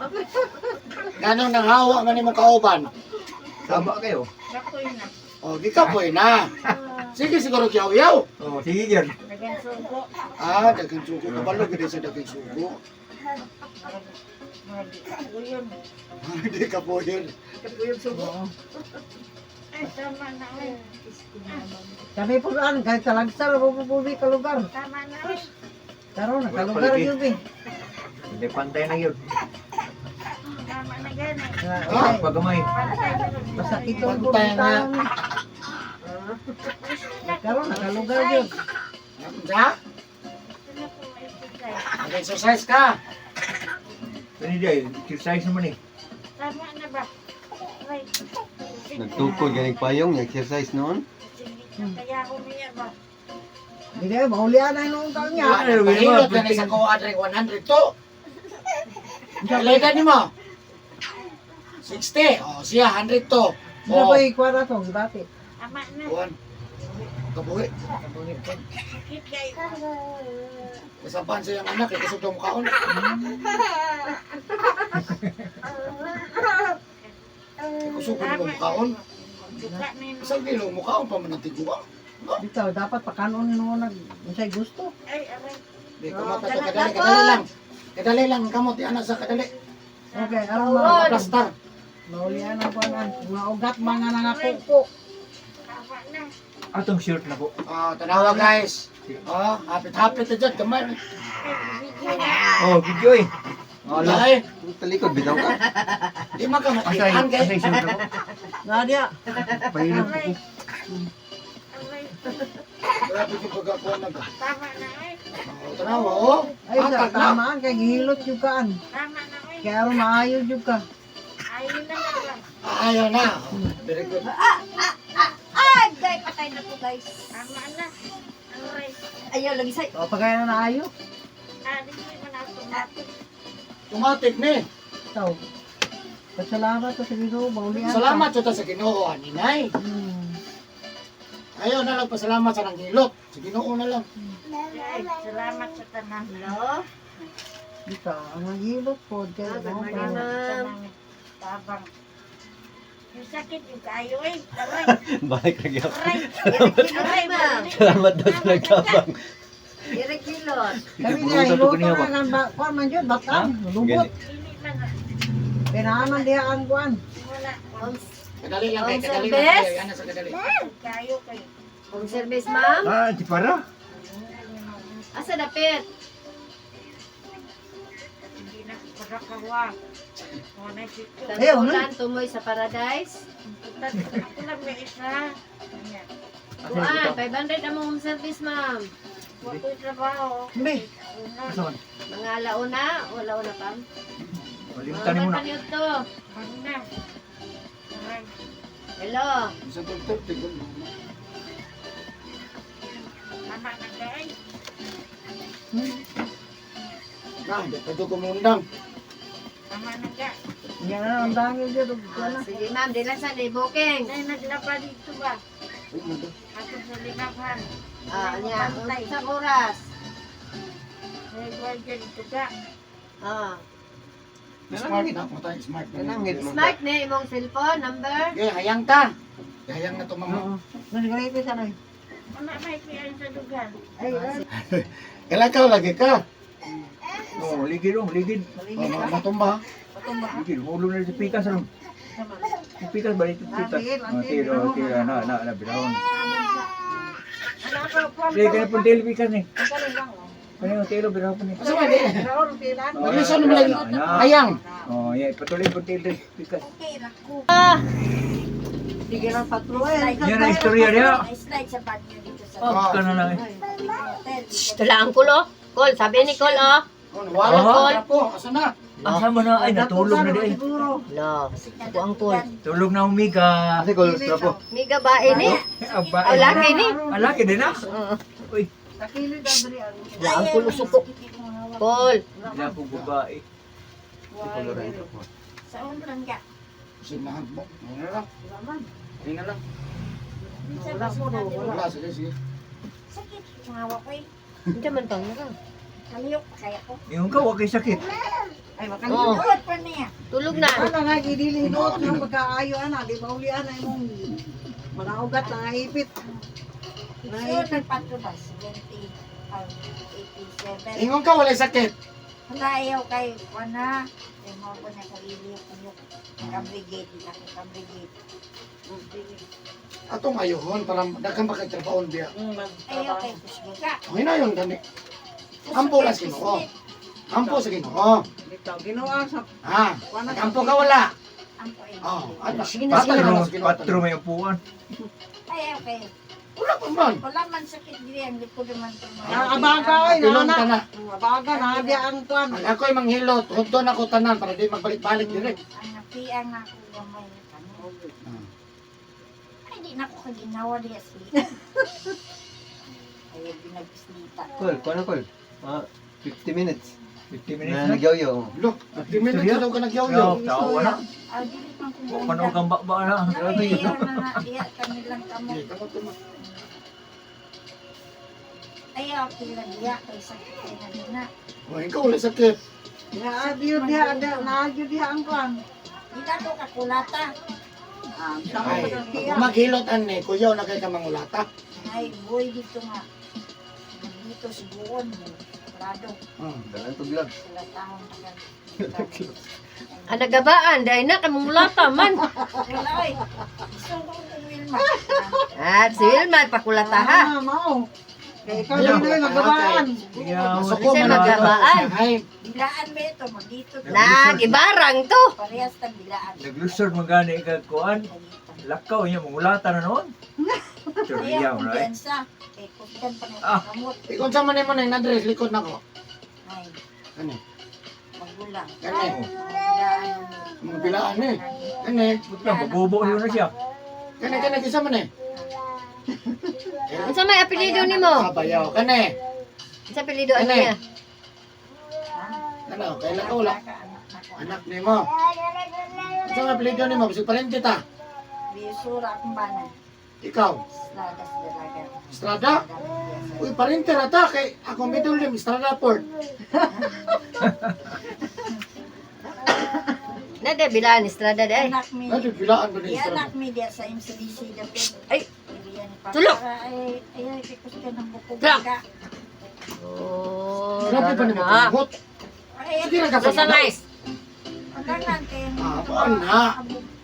Ganong nang hawa man imong kauban. Taba kayo. Kapoy na. Oh, di ka poy na. Sige siguro yaw-yaw. Oh, sige yan. Nagan sugo. Ah, dagang sugo kabalo gid sa dagang sugo. Mga di ako yun. Di ka poy. Ay, tama na eh. Kami po saan, kahit talagsar, pupupubi ka lugar. Tama na eh. Karon, Wala kalugar palagi. yun eh. Hindi pantay na yun. Tama na gani. Ah, Pagamay. Pantay na rin. Basta kitong Pantay na. pumuntahan. Karon, nakalugar yun. Ja? Sino po exercise? Mag-exercise ka. Kani day, exercise naman eh. Tama na ba? Right. Nagtukod ganing payong, exercise noon. Kaya ako niya ba? Hindi kayo, mahulihan na yung taon niya. Mahilot na sa ko adre 100 to. Kailan ni mo? 60. Oh, siya 100 to. Hindi Oh, ba ikuha na to, dati. Tama na. kuwan. Kabuhi. Sakit kayo. Kasapan sa iyang anak, kusog daw mukhaon. Kusog daw mukhaon. Duka na yun. Isang nilo mukhaon pa man ang tiguan. Dito, dapat pakanon nyo nag, masay gusto. Ay, aray. Di kamot na to, kadali lang. Kadali lang, kamot, anak sa kadali. Okay, aron Plastar. mahulihan na po na. Mga ugat, mga nangakuko. Tama na. Atong shirt na po. Ah, tanawa guys. Oh, hapit-hapit na dyan, kamay. Ay, video na. Oh, video eh. Wala. Ay, Talikod, bitaw ka. di man ka Asay, makitaan kay. asay shirt na po. Nadia, Pahilot po. Aray. Grabe yung pagkakuha na ba? Tama na eh. Oh, tanawa, oh. ay sa Hatag na. tamaan, kay gihilot yung kaan. Tama na eh. Kaya aron maayo yung ka. Ayun na nga ba? Ah, ayaw na. Very good. Ay, guys, patay na po guys. Tama na. Aray. Ayaw, lagi say. O, pagkaya na naayo. Hindi mo na automatic. Tumatik ni. So, pasalamat sa Ginoo, mahulihan ka. Salamat sa sa Ginoo, aninay. Ayaw na lang pasalamat sa nang hilot. Sa Ginoo na lang. Ay, salamat sa tanan. Hello? Dito, ang naghilot po. Kaya, Ma'am. Tabang. Yung sakit yung kayo eh. Aray. Balik na gyud. Aray. Aray, ma'am. Salamat daw sa nagtabang. Direk Hilot. kami Hindi, niya, pumunta to hiluto kaniya ba? na ng kuan man yun, batang, lubot. Hindi man na. Pinaaman diha ang kuan. Wala. Kadali lang kay, Ang kadali lang service? kay. Ano sa kadali? Kayo kayo. Home service, ma'am. Ah, di para. Asa dapit? Hindi na pagkakawa. Wala sito. Ayaw, Tantulan, tumoy sa paradise. Ako lang may isa. Ayan. Kuan, 500 ang home service, ma'am. Huwag ko'y trabaho. Hindi. Una. Asa man? Mga alauna, wala una pam. Malimtan mo na. Paniod to. Una. Aray. Hello. Sa tuntut, tigol. Tama na guys. Na, hindi pa ito kumundang. Tama na ka. Yan na, ang dangin dito. Sige ma'am, di lang sa booking. Ay, naglapa dito ba? Ako sa linapan. Niya, sa oras. Ay, gwardiya dito ka. Smart na, matay, smart na. Nanangit mo. Smart na imong cellphone number. Okay, hayang ta. Hayang na to mga. Nagagalipi sa na. Ano may piyan sa dugan? Kailan ka lagi ka? Oh, ligid oh, ligid. Oh, mga matumba. Ligid, ulo na sa pikas ano. Sa pikas ba ito pikas? Tiro, na, bilahon. Ano ako, kwan Sige, kaya pun tilo pikas ni. Kaya yung tilo, bilahon po ni. Asa man di? Oh, Malisan mo lagi. Hayang. Oh, yeah, patuloy pun tilo pikas. okay, rako. Sige lang patruay. Yan ang istorya niya. May slide sa banyo dito sa Oh, ka na lang eh. hotel. Tala ang kulo. Call, sabi ni Call oh. Wala ka po. Asa na? Asa mo na ay natulog na di. Siguro. No. Ako ang Call. Tulog na umiga. Kasi call na po. May gabae ni. Aba, Oh, laki ni. Alaki din na. Uy, Takili dabri ang. Wala ang kulo suko. Call. wala po babae. Sa umran ka. Sinahan mo. Ayun na lang. Ayun na lang. Sa basura dito. Wala, sige, sige. Sakit. Mahawa ko eh. Hindi man tang na. Kaliyok. Kaya ko. Yung ka, wag kay sakit. Ay, Oh. Tuwad pa niya. Tulog na. Ano nga gidili doon ng pagkaayo ana, di ba ulian ay mong mga ugat na ipit. So, nagpatubas. 87. Ingon ka, wala sakit. Wala ayaw kay Wana. Kaya mo ko na kaliliw ko yung kabrigate. Kabrigate. Atong ayohon, para dagang makagtrabaon biya. Ayaw kay Kusgo ka. Okay na yun, gani. Ampo lang sa Ginoo. Ampo sa Ginoo. Dito ginawa sa Ha? Ampo ka wala. Ang ko eh. Oh, ano? Sige na, sige Patro, na. Patro may upuan. Ayaw kay. Wala pa man. Wala man sakit diri ang likod naman ito. abaga ay Pilong ka nana. na. Abaga na di ang tuan. Ang ako'y manghilot, hudon ako tanan para di magbalik-balik dire. Ang napiang ako gamay na kamo. Ay, di na ako kaginawa diya sila. Ayaw binagslita. Call, kuha na call. 50 minutes. 50 minutes Na na. nagyaw-yaw. Look, 50 minutes Istorya? daw ka Yo, nagyaw-yaw. tawa na. Ah, dili man ko Panaw kang bakba na. Grabe Ayaw yun. na na diya kanilang kamo. Di, kamot ko man. Ayaw pila diya kay sakit kay na din na. Oh, ikaw wala sakit. Naadyo diha ada naadyo diha ang tuan. Di na ko kakulata. Ay, kung maghilot ani, kuyaw na kay ka mangulata. Ay, boy dito nga. Dito siguon mo. Prado. Dalan to vlog. Sila taon na Ang nagabaan dahil na kamong lata man. Wala ay. Gusto ko kung Wilma. Si Wilma pakulata ha. Mao. Kay ikaw din ay magabaan. Masuko Kasi man ang magabaan. Ay, Bilaan ba ito? Dito. Nagibarang to. Parehas ng bilaan. Naglusod magani kagkuan. Lakaw niya, mangulata na noon. Ayaw Turiyaw, kong right? densa. Kay kusgan pa ng Ah. kamot. ikon sa man mo na nadres likod nako. Ay, Kani, magulang. kani, Bilaan mo. mga bilaan ni. Kani, Puta, magubo yun na siya. kani kisa man eh. Ano sa may apelido ni mo? Kabayaw, kani. Sa apelido ano niya? Ano, kailan ka wala? Anak ni mo. Sa mga apelido ni mo, bisig parente ta. Biusura akong banan. Ikaw, Sladas dalaga. Estrada? Uy, parente na ta, kay ako middle name, Estrada Port. Nade bilaan Estrada day. Anak mi. Ano, bilaan ba ni Di Estrada? anak mi dia sa MCDC dapit. Ay. Iriyan ni Papa. Tulog. Ay, kay kusgan ng bukog. Tulog. ka. Oh, Grabe pa ni mo na. kumot. Ay, Sige na Sa ka nice. ang gangan kay Paan na.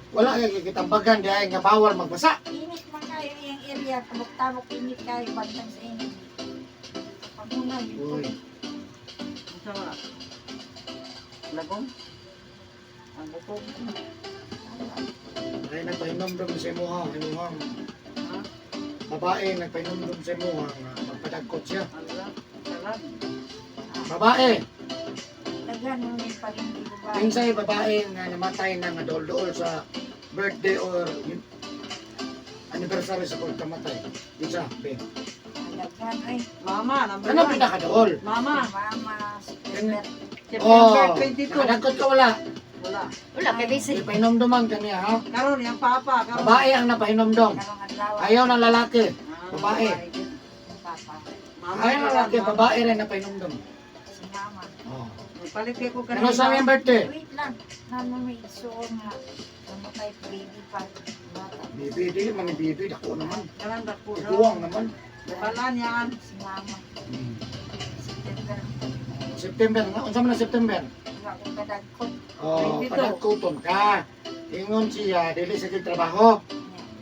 Wala kay kitambagan di ay nga bawal magbasa. init man kayo yung area. Tabok-tabok init kayo bantang sa init. Pagmuna Uy, Sa lagom. Ang bukog. ay nagpahinomdom sa imuha, imuhang. Babae nagpahinomdom sa imuha nga magpadagkot siya. Salam. Babae, Tagan mo yung pa rin di ba? kinsay babae nga namatay na nga dool-dool sa birthday or anniversary sa pagkamatay. Isa, be. Alam Yan ay, Mama, number Ano 1. pinakadol? Mama, mama, September. September Oh, 22. nakadagkot ka wala. Wala. Wala, kay busy. Di painomdoman kaniya ha. Karon yung papa, karon. Babae ang napainomdom. Karong adlaw. Ayaw ng lalaki. Ah, Babae. Papa. Mama, Ayaw ng lalaki, babae rin napainomdom. Si mama. Oh. Palit kayo ko Ano sa aming birthday? Wait lang. Naman may isuon nga. Ano kay baby pa. Bata. Bibi, di man ni bibi. Dako naman. Karon dako. Buwang naman. Balan yan. Si mama. Hmm. September. September nga. Unsa man na September? Wala akong kadagkot. Oh, panagkuton ka. Ingon siya, dili sa trabaho.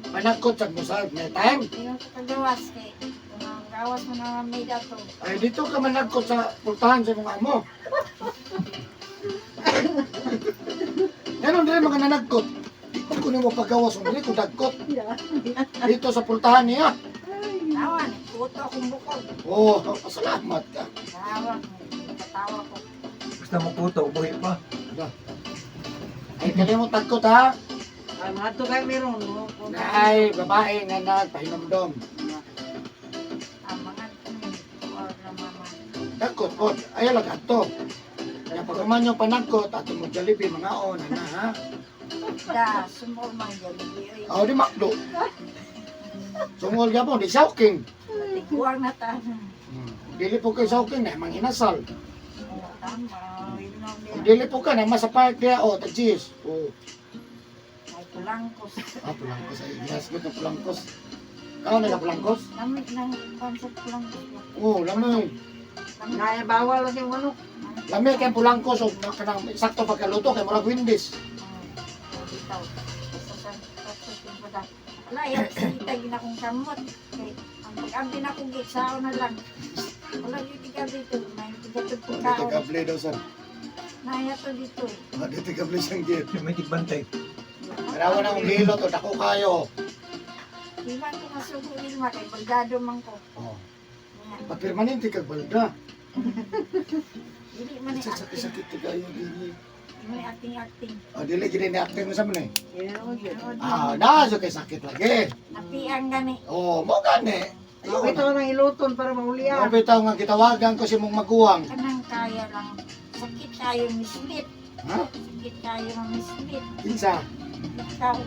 Panagkot sa musag. May time. Tingnan ko kagawas kay. Gawas mo na may dato. Ay, dito ka managkot sa pultahan sa mga amo. Ganon din mga nanagkot. Dito ko nimo paggawas, hindi ko dagkot. Dito sa pultahan niya. Tawan, puto akong bukod. Oh, pasalamat ka. Tawa, katawa ko. Basta mo puto, buhay pa. Ay, kaya mo tagkot ha. Ay, mato kayo meron. No? Na ay, babae nga nagpahinomdom. Ang mga or na mama. Dagkot po, ayaw lang ato. Kaya pag naman yung panagkot, ato mo Jollibee, mga on, na ha. Da, sumol man Jollibee. Oh, di makdo. Sungol ka po, di shouking. Matiguang na ta. Dili po kayo shouking na, mang inasal. Tama, ilaw niya. Dili po ka na, masa park kaya, oh, tagis. Oh, Ay pulangkos. pulangkos. Ay, ginasgot na pulangkos. Kau na pulangkos? Lamig ng concept pulangkos. Oh, lamig. Kaya bawal lang yung ano. Lamig kay pulangkos, o kanang sakto pagkaluto, kay murag windis. Bitaw. Wala, yan sita gina kong kamot. Kay, ang pag-ambi na kong gitsao na lang. Wala yung tiga dito. May tigatod kong Dito kaon. kable daw sa. Naya to dito eh. Dito kable siyang gate. May tigbantay. Marawa na akong hilot, o dako kayo. Ilan ko masugo ilma kay baldado man ko. Oh, Yan. permanente kag balda. Dili man ni acting. Sakit-sakit kayo dili. Dili man ni acting. Oh, dili gini ni acting mo sa man eh. Yan, yun. Ah, naso kay sakit lagi. Napiang gani. Oh, mo gani. Bakit ako nang iluton para maulian? Ang bitaw nga gitawagan ko si mong maguwang. Kanang kaya lang. Sakit kayo mislit. Ha? Sakit kayo ng mislit. Kinsa? Ikaw.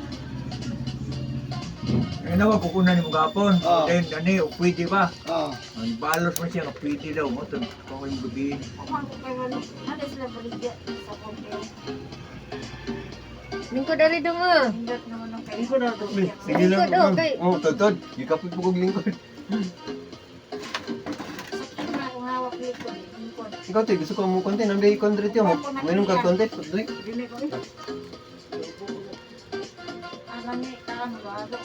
Ay nawa, kukunan ni mo gapon. Oo. Then, ano o pwede ba? Oh. Ang balos man siya, nga pwede daw mo. Ito, kung yung gabi. Kumang ko kayo wala. Ano sila baligya sa komplex. Lingkod ali dong ah. Hindot naman ang kayo. Lingkod na to. Sige lang. Lingkod, oh, kay. Oh, totod. Gikapit po kong lingkod. Sakit na akong hawak nito. Lingkod. Ikaw, te, gusto ko mo konti. Nanday konti tiyo mo. Mayroon kang konti. Tuloy. Dili ko eh. Alam niya, kaan, bago.